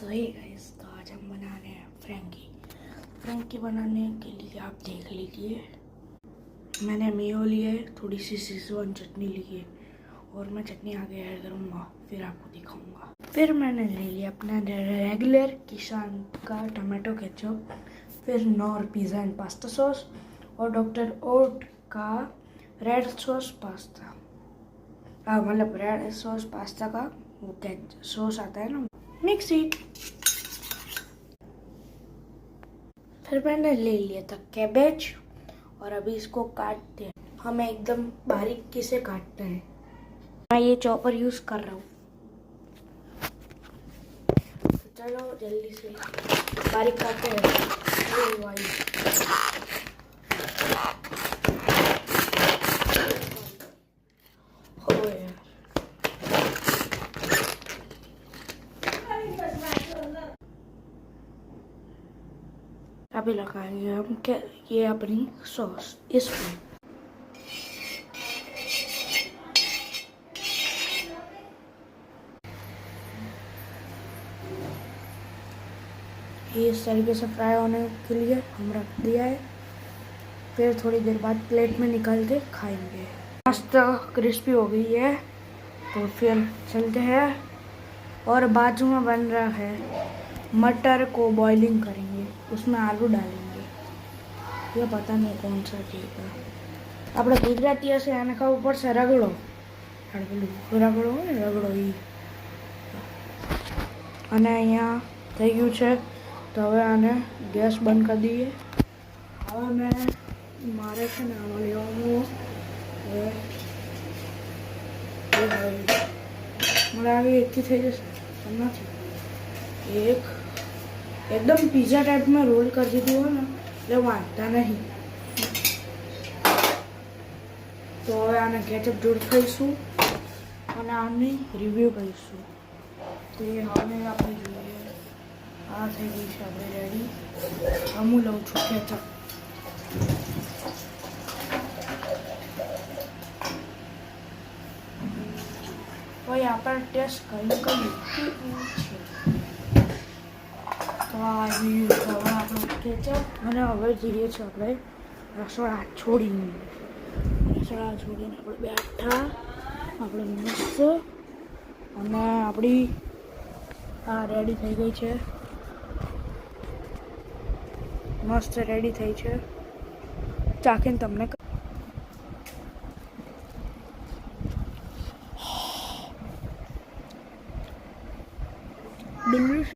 सो hey guys, तो आज हम बना रहे हैं फ्रैंकी बनाने के लिए आप देख लीजिए। मैंने मेयो लिए, थोड़ी सी शेजवान चटनी ली है और मैं चटनी आगे ऐड करूँगा, फिर आपको दिखाऊंगा। फिर मैंने ले लिया अपना रेगुलर किसान का टमाटो केचप, फिर nor pizza and pasta sauce और डॉक्टर ओट का रेड सॉस पास्ता, मतलब रेड सॉस पास्ता का वो सॉस आता है ना, मिक्सी। फिर मैंने ले लिया था कैबेज और अभी इसको काटते हैं। हमें एकदम बारीकी से काटना है। मैं ये चॉपर यूज कर रहा हूँ, तो चलो जल्दी से बारीक काटते हैं। अभी लगाएंगे हम ये अपनी सॉस इसमें। ये इस तरीके से फ्राई होने के लिए हम रख दिया है। फिर थोड़ी देर बाद प्लेट में निकाल के खाएंगे। मस्त क्रिस्पी हो गई है, तो फिर चलते हैं। और बाजू में बन रहा है, मटर को बॉइलिंग करेंगे, उसमें आलू डालेंगे। ये पता नहीं कौन सा ठीक है। આપણે ગુજરાતી હશે એને ખાવું પડશે રગડો, રગડો હોય ને, રગડો એ। અને અહીંયા થઈ ગયું છે, તો હવે આને ગેસ બંધ કરી દઈએ। હવે મારે છે ને આમાં લેવાનું મારે આવી એકથી થઈ જશે નથી, એક एकदम पिज़्ज़ा टाइप में रोल कर दीदी हो ना, એટલે વાંધતા નહીં। તો હવે આને કેચઅપ જોડ ખાઈશું અને આની રિવ્યૂ કરીશું। તો એ હવે આપણે જોઈએ, આ થઈ ગઈ છે આપણે રેડી। હું લઉં છું કેચઅપ। કોઈ આપણે ટેસ્ટ કરી છે, તો આવી હવે આપણું કેચઅપ। અને હવે જઈએ છીએ આપણે રસોડા છોડીને આપણે બેઠા, આપણે મસ્ત। અને આપણી આ રેડી થઈ ગઈ છે, મસ્ત રેડી થઈ છે। ચાખીને તમને